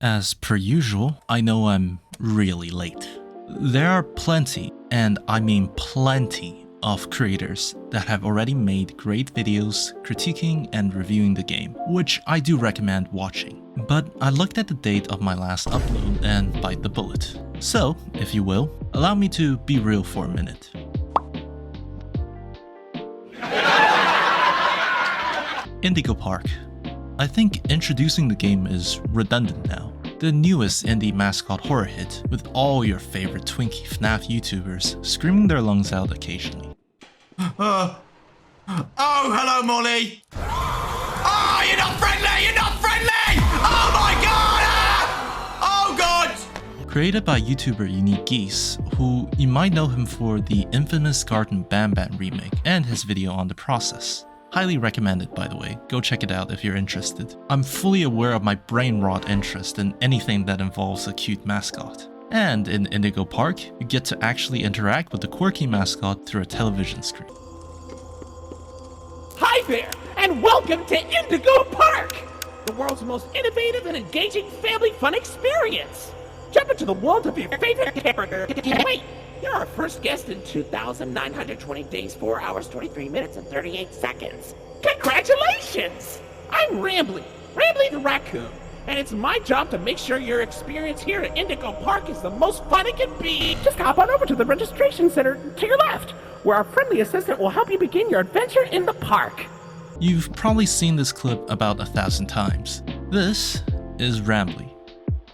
As per usual, I know I'm really late. There are plenty, and I mean plenty, of creators that have already made great videos critiquing and reviewing the game, which I do recommend watching. But I looked at the date of my last upload and bite the bullet. So, if you will, allow me to be real for a minute. Indigo Park. I think introducing the game is redundant now. The newest indie mascot horror hit with all your favorite Twinkie FNAF YouTubers screaming their lungs out occasionally. Oh, hello, Molly! Oh, you're not friendly! You're not friendly! Oh my god! Ah! Oh god! Created by YouTuber UniqueGeese, who you might know him for the infamous Garten Banban remake and his video on the process. Highly recommended, by the way. Go check it out if you're interested. I'm fully aware of my brain rot interest in anything that involves a cute mascot. And in Indigo Park, you get to actually interact with the quirky mascot through a television screen. Hi there, and welcome to Indigo Park! The world's most innovative and engaging family fun experience! Jump into the world of your favorite character. Wait, you're our first guest in 2,920 days, 4 hours, 23 minutes, and 38 seconds. Congratulations! I'm Rambley the raccoon, and it's my job to make sure your experience here at Indigo Park is the most fun it can be. Just hop on over to the registration center to your left, where our friendly assistant will help you begin your adventure in the park. You've probably seen this clip about 1,000 times. This is Rambley,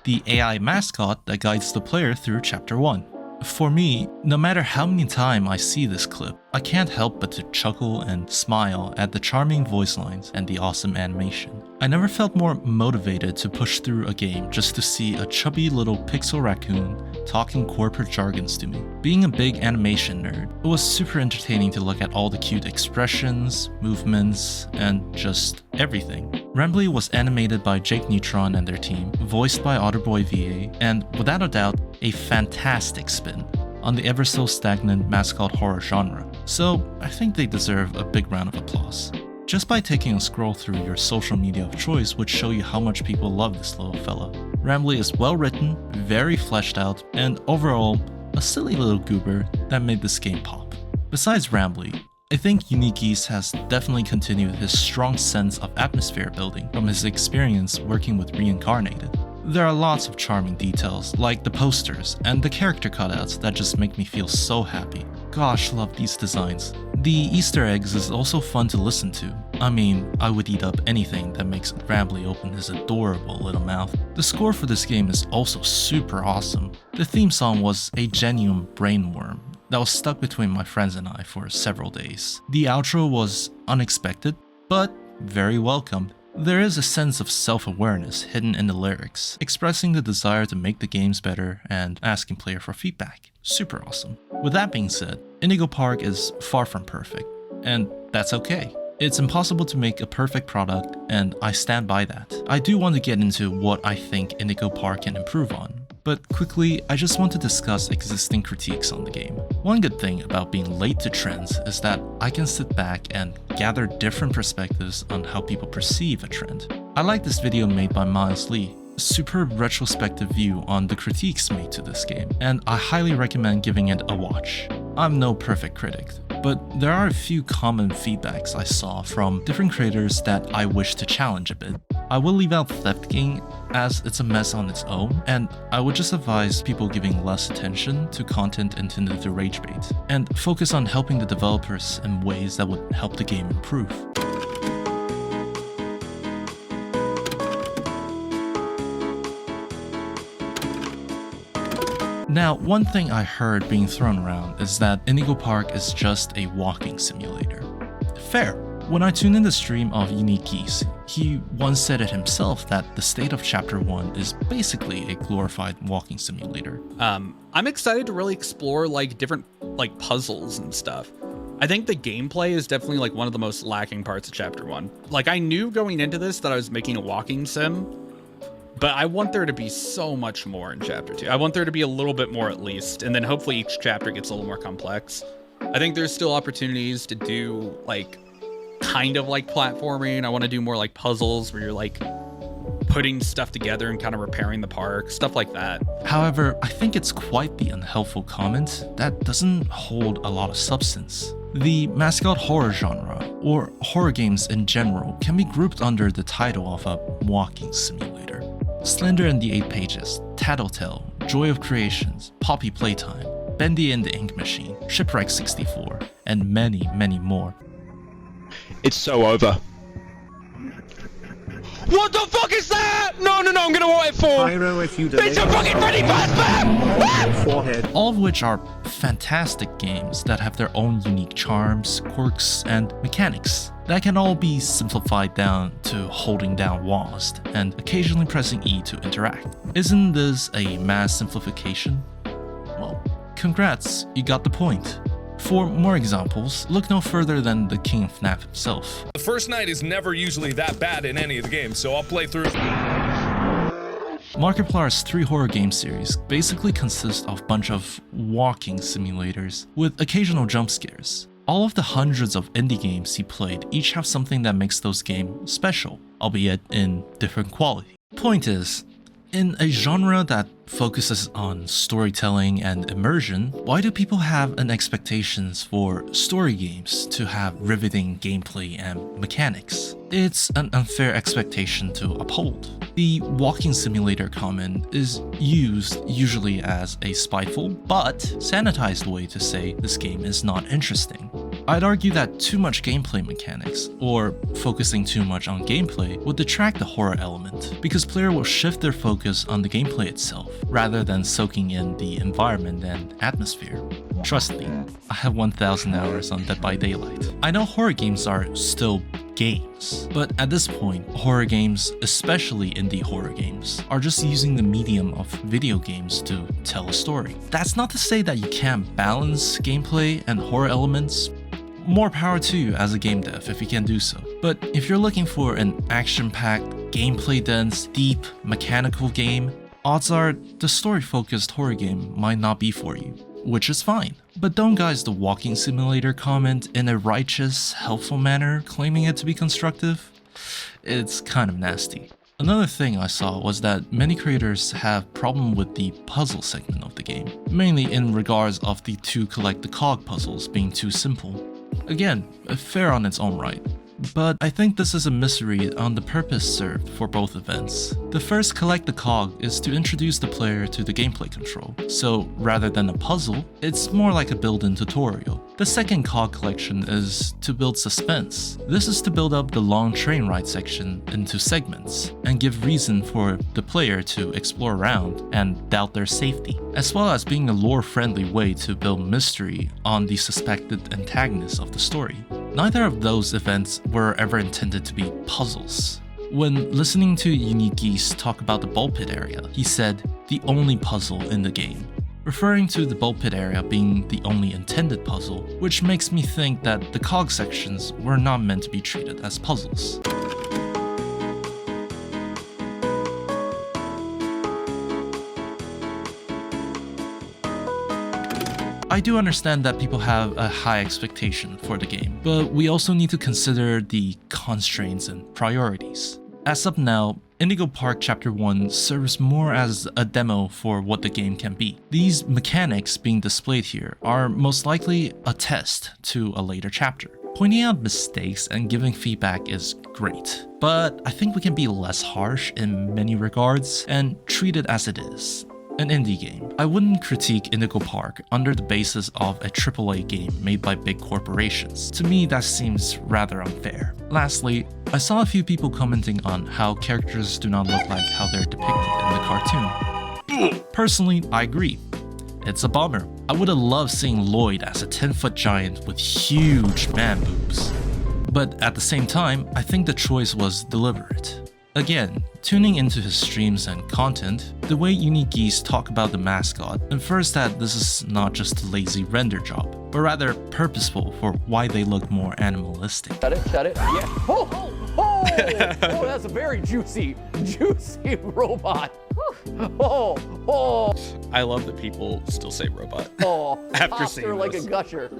the AI mascot that guides the player through Chapter 1. For me, no matter how many times I see this clip, I can't help but to chuckle and smile at the charming voice lines and the awesome animation. I never felt more motivated to push through a game just to see a chubby little pixel raccoon talking corporate jargons to me. Being a big animation nerd, it was super entertaining to look at all the cute expressions, movements, and just everything. Rambley was animated by Jake Neutron and their team, voiced by Otterboy VA, and without a doubt, a fantastic spin on the ever so stagnant mascot horror genre. So I think they deserve a big round of applause. Just by taking a scroll through your social media of choice would show you how much people love this little fella. Rambley is well written, very fleshed out, and overall, a silly little goober that made this game pop. Besides Rambley, I think UniqueGeese has definitely continued his strong sense of atmosphere building from his experience working with Reincarnated. There are lots of charming details, like the posters and the character cutouts that just make me feel so happy. Gosh, love these designs. The Easter eggs is also fun to listen to. I mean, I would eat up anything that makes Rambley open his adorable little mouth. The score for this game is also super awesome. The theme song was a genuine brainworm that was stuck between my friends and I for several days. The outro was unexpected, but very welcome. There is a sense of self-awareness hidden in the lyrics, expressing the desire to make the games better and asking player for feedback. Super awesome. With that being said, Indigo Park is far from perfect, and that's okay. It's impossible to make a perfect product, and I stand by that. I do want to get into what I think Indigo Park can improve on, but quickly, I just want to discuss existing critiques on the game. One good thing about being late to trends is that I can sit back and gather different perspectives on how people perceive a trend. I like this video made by Miles Lee, a superb retrospective view on the critiques made to this game, and I highly recommend giving it a watch. I'm no perfect critic, but there are a few common feedbacks I saw from different creators that I wish to challenge a bit. I will leave out Theftking as it's a mess on its own, and I would just advise people giving less attention to content intended to rage bait, and focus on helping the developers in ways that would help the game improve. Now, one thing I heard being thrown around is that Indigo Park is just a walking simulator. Fair. When I tuned in the stream of UniqueGeese, he once said it himself that the state of Chapter 1 is basically a glorified walking simulator. I'm excited to really explore different puzzles and stuff. I think the gameplay is definitely one of the most lacking parts of Chapter 1. I knew going into this that I was making a walking sim, but I want there to be so much more in Chapter 2. I want there to be a little bit more at least, and then hopefully each chapter gets a little more complex. I think there's still opportunities to do kind of platforming. I want to do more puzzles where you're putting stuff together and kind of repairing the park, stuff like that. However, I think it's quite the unhelpful comment that doesn't hold a lot of substance. The Mascot horror genre, or horror games in general, can be grouped under the title of a walking simulator. Slender and the 8 Pages, Tattletail, Joy of Creations, Poppy Playtime, Bendy and the Ink Machine, Shipwreck 64, and many, many more. It's so over. What the fuck is that? No, I'm gonna want it for. Pyro, if you delay It's a fucking Freddy Fazbear! forehead. All of which are fantastic games that have their own unique charms, quirks, and mechanics that can all be simplified down to holding down WASD and occasionally pressing E to interact. Isn't this a mass simplification? Well, congrats, you got the point. For more examples, look no further than the king of FNAF himself. The first night is never usually that bad in any of the games, so I'll play through. Markiplier's 3 horror game series basically consist of a bunch of walking simulators with occasional jump scares. All of the hundreds of indie games he played each have something that makes those games special, albeit in different quality. Point is, in a genre that focuses on storytelling and immersion, why do people have an expectations for story games to have riveting gameplay and mechanics? It's an unfair expectation to uphold. The walking simulator comment is used usually as a spiteful but sanitized way to say this game is not interesting. I'd argue that too much gameplay mechanics, or focusing too much on gameplay, would detract the horror element, because player will shift their focus on the gameplay itself, rather than soaking in the environment and atmosphere. Trust me, I have 1,000 hours on Dead by Daylight. I know horror games are still games, but at this point, horror games, especially indie horror games, are just using the medium of video games to tell a story. That's not to say that you can't balance gameplay and horror elements. More power to you as a game dev if you can do so. But if you're looking for an action-packed, gameplay-dense, deep, mechanical game, odds are the story-focused horror game might not be for you, which is fine. But don't guise the walking simulator comment in a righteous, helpful manner, claiming it to be constructive. It's kind of nasty. Another thing I saw was that many creators have problem with the puzzle segment of the game, mainly in regards of the 2 collect the cog puzzles being too simple. Again, fair on its own right. But I think this is a misery on the purpose served for both events. The first collect the cog is to introduce the player to the gameplay control, so rather than a puzzle, it's more like a build-in tutorial. The second cog collection is to build suspense. This is to build up the long train ride section into segments, and give reason for the player to explore around and doubt their safety, as well as being a lore-friendly way to build mystery on the suspected antagonist of the story. Neither of those events were ever intended to be puzzles. When listening to UniqueGeese talk about the ball pit area, he said, "the only puzzle in the game," referring to the ball pit area being the only intended puzzle, which makes me think that the cog sections were not meant to be treated as puzzles. I do understand that people have a high expectation for the game, but we also need to consider the constraints and priorities. As of now, Indigo Park Chapter 1 serves more as a demo for what the game can be. These mechanics being displayed here are most likely a test to a later chapter. Pointing out mistakes and giving feedback is great, but I think we can be less harsh in many regards and treat it as it is. An indie game. I wouldn't critique Indigo Park under the basis of a AAA game made by big corporations. To me, that seems rather unfair. Lastly, I saw a few people commenting on how characters do not look like how they're depicted in the cartoon. Personally, I agree. It's a bummer. I would have loved seeing Lloyd as a 10-foot giant with huge man boobs. But at the same time, I think the choice was deliberate. Again, tuning into his streams and content, the way UniqueGeese talk about the mascot infers that this is not just a lazy render job, but rather purposeful for why they look more animalistic. Shut it, yeah. Oh, that's a very juicy robot. I love that people still say robot. After seeing like this. a gusher.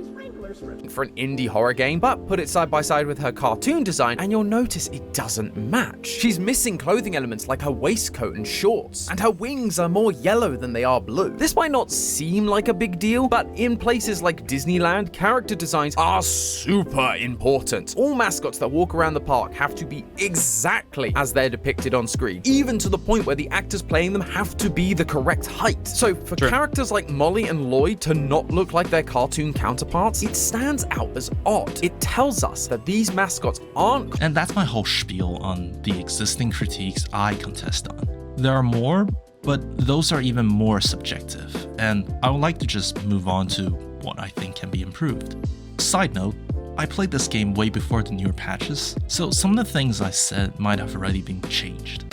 For an indie horror game, but put it side by side with her cartoon design and you'll notice it doesn't match. She's missing clothing elements like her waistcoat and shorts, and her wings are more yellow than they are blue. This might not seem like a big deal, but in places like Disneyland, character designs are super important. All mascots that walk around the park have to be exactly as they're depicted on screen, even to the point where the actors playing them have to be the correct height. So for characters like Molly and Lloyd to not look like their cartoon counterparts, it stands out as odd. It tells us that these mascots aren't. And that's my whole spiel on the existing critiques I contest on. There are more, but those are even more subjective, and I would like to just move on to what I think can be improved. Side note, I played this game way before the newer patches, so some of the things I said might have already been changed.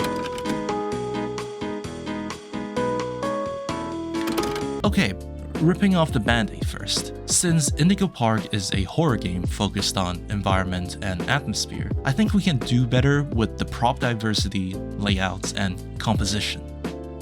Okay, ripping off the band-aid first. Since Indigo Park is a horror game focused on environment and atmosphere, I think we can do better with the prop diversity, layouts, and composition.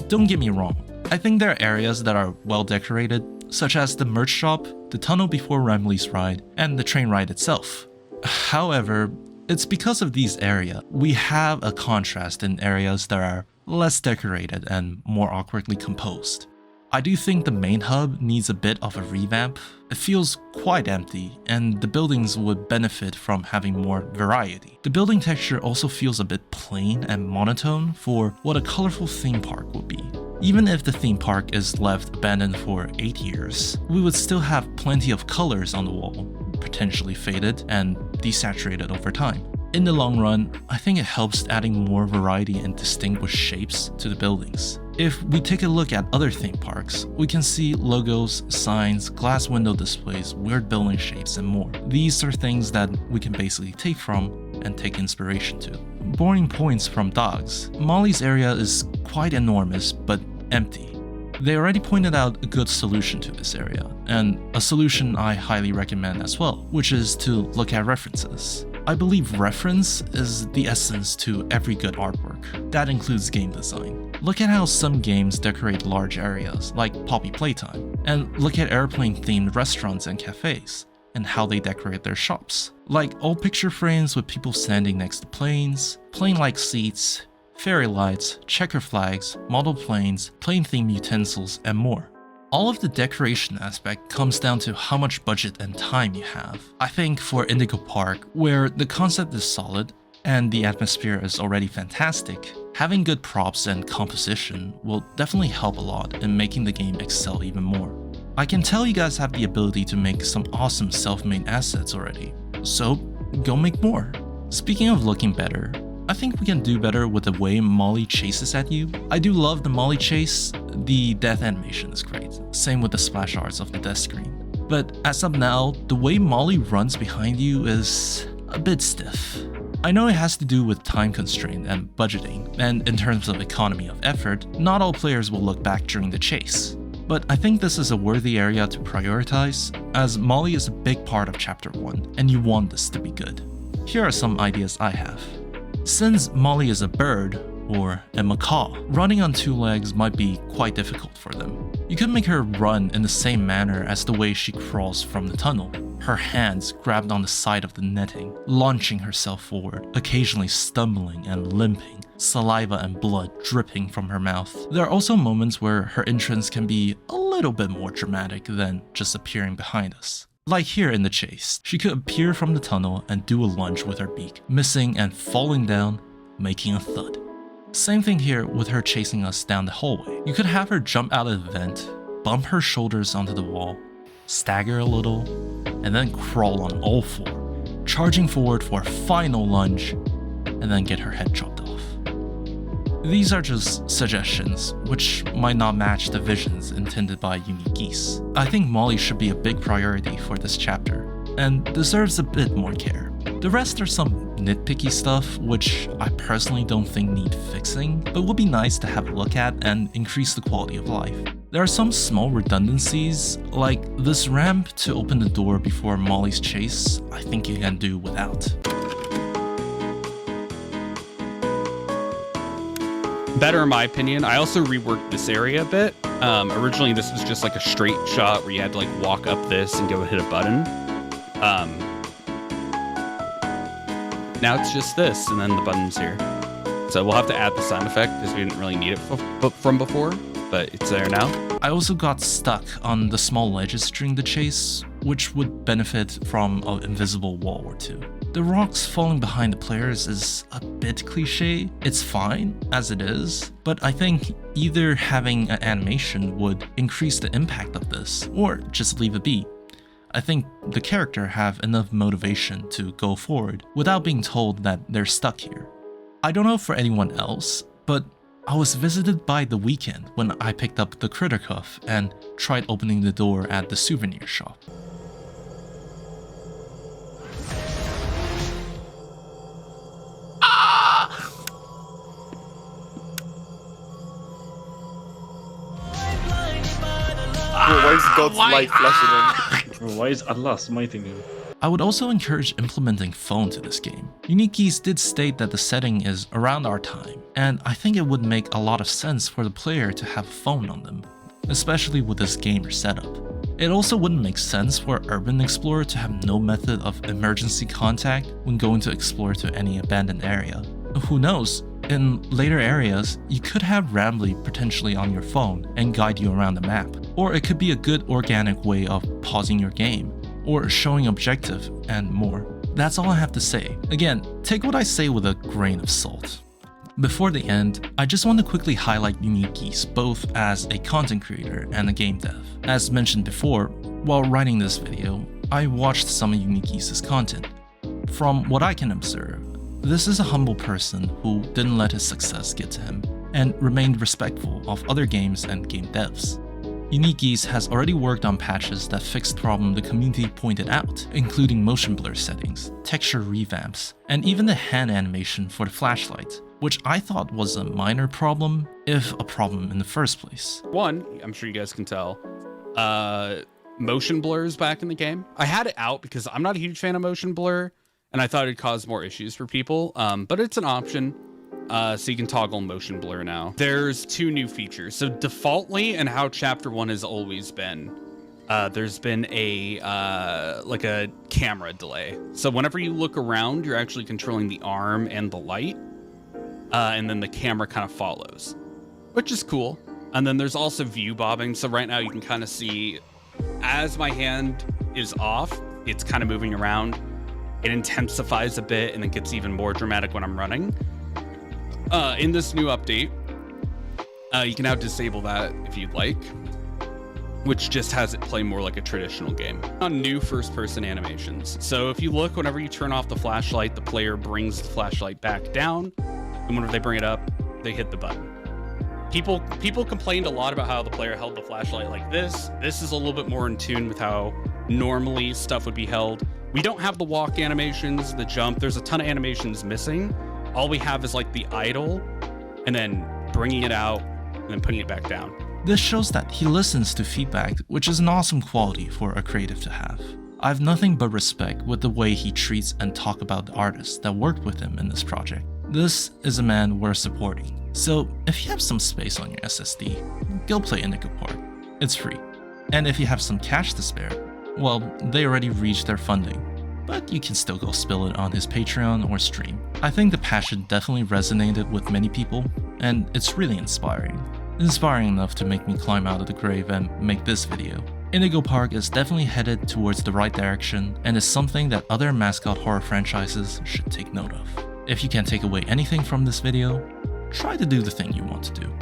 Don't get me wrong, I think there are areas that are well decorated, such as the merch shop, the tunnel before Rambley's ride, and the train ride itself. However, it's because of these areas, we have a contrast in areas that are less decorated and more awkwardly composed. I do think the main hub needs a bit of a revamp. It feels quite empty, and the buildings would benefit from having more variety. The building texture also feels a bit plain and monotone for what a colorful theme park would be. Even if the theme park is left abandoned for 8 years, we would still have plenty of colors on the wall, potentially faded and desaturated over time. In the long run, I think it helps adding more variety and distinguished shapes to the buildings. If we take a look at other theme parks, we can see logos, signs, glass window displays, weird building shapes, and more. These are things that we can basically take from and take inspiration to. Borrowing points from Daggz, Molly's area is quite enormous but empty. They already pointed out a good solution to this area, and a solution I highly recommend as well, which is to look at references. I believe reference is the essence to every good artwork. That includes game design. Look at how some games decorate large areas, like Poppy Playtime, and look at airplane-themed restaurants and cafes, and how they decorate their shops. Like old picture frames with people standing next to planes, plane-like seats, fairy lights, checker flags, model planes, plane-themed utensils, and more. All of the decoration aspect comes down to how much budget and time you have. I think for Indigo Park, where the concept is solid and the atmosphere is already fantastic, having good props and composition will definitely help a lot in making the game excel even more. I can tell you guys have the ability to make some awesome self-made assets already, so go make more. Speaking of looking better, I think we can do better with the way Molly chases at you. I do love the Molly chase, the death animation is great, same with the splash arts of the death screen. But as of now, the way Molly runs behind you is a bit stiff. I know it has to do with time constraint and budgeting, and in terms of economy of effort, not all players will look back during the chase. But I think this is a worthy area to prioritize, as Molly is a big part of Chapter 1, and you want this to be good. Here are some ideas I have. Since Molly is a bird, or a macaw, running on 2 legs might be quite difficult for them. You could make her run in the same manner as the way she crawls from the tunnel, her hands grabbed on the side of the netting, launching herself forward, occasionally stumbling and limping, saliva and blood dripping from her mouth. There are also moments where her entrance can be a little bit more dramatic than just appearing behind us. Like here in the chase, she could appear from the tunnel and do a lunge with her beak, missing and falling down, making a thud. Same thing here with her chasing us down the hallway. You could have her jump out of the vent, bump her shoulders onto the wall, stagger a little, and then crawl on all 4, charging forward for a final lunge, and then get her head chopped off. These are just suggestions, which might not match the visions intended by UniqueGeese. I think Molly should be a big priority for this chapter, and deserves a bit more care. The rest are some nitpicky stuff, which I personally don't think need fixing, but would be nice to have a look at and increase the quality of life. There are some small redundancies, like this ramp to open the door before Molly's chase, I think you can do without. better in my opinion. I also reworked this area a bit. Originally, this was just like a straight shot where you had to like walk up this and go hit a button. Now it's just this, and then the button's here. So we'll have to add the sound effect because we didn't really need it from before, but it's there now. I also got stuck on the small ledges during the chase, which would benefit from an invisible wall or two. The rocks falling behind the players is a bit cliche. It's fine as it is, but I think either having an animation would increase the impact of this, or just leave it be. I think the character have enough motivation to go forward without being told that they're stuck here. I don't know for anyone else, but I was visited by the weekend when I picked up the critter cuff and tried opening the door at the souvenir shop. Why is God's light flashing on? Why is Allah smiting you? I would also encourage implementing phone to this game. UniqueGeese did state that the setting is around our time, and I think it would make a lot of sense for the player to have a phone on them, especially with this gamer setup. It also wouldn't make sense for Urban Explorer to have no method of emergency contact when going to explore to any abandoned area. Who knows, in later areas, you could have Rambley potentially on your phone and guide you around the map, or it could be a good organic way of pausing your game, or showing objective, and more. That's all I have to say. Again, take what I say with a grain of salt. Before the end, I just want to quickly highlight UniqueGeese both as a content creator and a game dev. As mentioned before, while writing this video, I watched some of UniqueGeese's content. From what I can observe, this is a humble person who didn't let his success get to him, and remained respectful of other games and game devs. UniqueGeese has already worked on patches that fixed problems the community pointed out, including motion blur settings, texture revamps, and even the hand animation for the flashlight, which I thought was a minor problem, if a problem in the first place. One, I'm sure you guys can tell, motion blurs back in the game. I had it out because I'm not a huge fan of motion blur, and I thought it'd cause more issues for people, but it's an option. So you can toggle motion blur now. There's two new features. So defaultly, and how chapter 1 has always been, there's been a like a camera delay. So whenever you look around, you're actually controlling the arm and the light, and then the camera kind of follows, which is cool. And then there's also view bobbing. So right now you can kind of see as my hand is off, it's kind of moving around. It intensifies a bit and it gets even more dramatic when I'm running. In this new update, you can now disable that if you'd like, which just has it play more like a traditional game. On new first-person animations. So if you look, whenever you turn off the flashlight, the player brings the flashlight back down, and whenever they bring it up, they hit the button. People complained a lot about how the player held the flashlight like this. This is a little bit more in tune with how normally stuff would be held. We don't have the walk animations, the jump. There's a ton of animations missing. All we have is like the idle, and then bringing it out, and then putting it back down. This shows that he listens to feedback, which is an awesome quality for a creative to have. I have nothing but respect with the way he treats and talks about the artists that worked with him in this project. This is a man worth supporting. So if you have some space on your SSD, go play Indigo Park. It's free. And if you have some cash to spare, well, they already reached their funding, but you can still go spill it on his Patreon or stream. I think the passion definitely resonated with many people, and it's really inspiring. Inspiring enough to make me climb out of the grave and make this video. Indigo Park is definitely headed towards the right direction, and is something that other Mascot horror franchises should take note of. If you can't take away anything from this video, try to do the thing you want to do.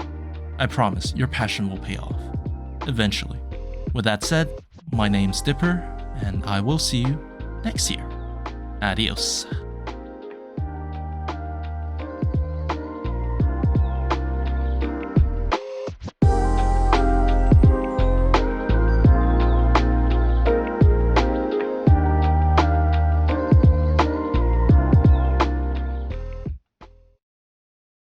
I promise your passion will pay off. Eventually. With that said, my name's Dipper, and I will see you next year. Adios.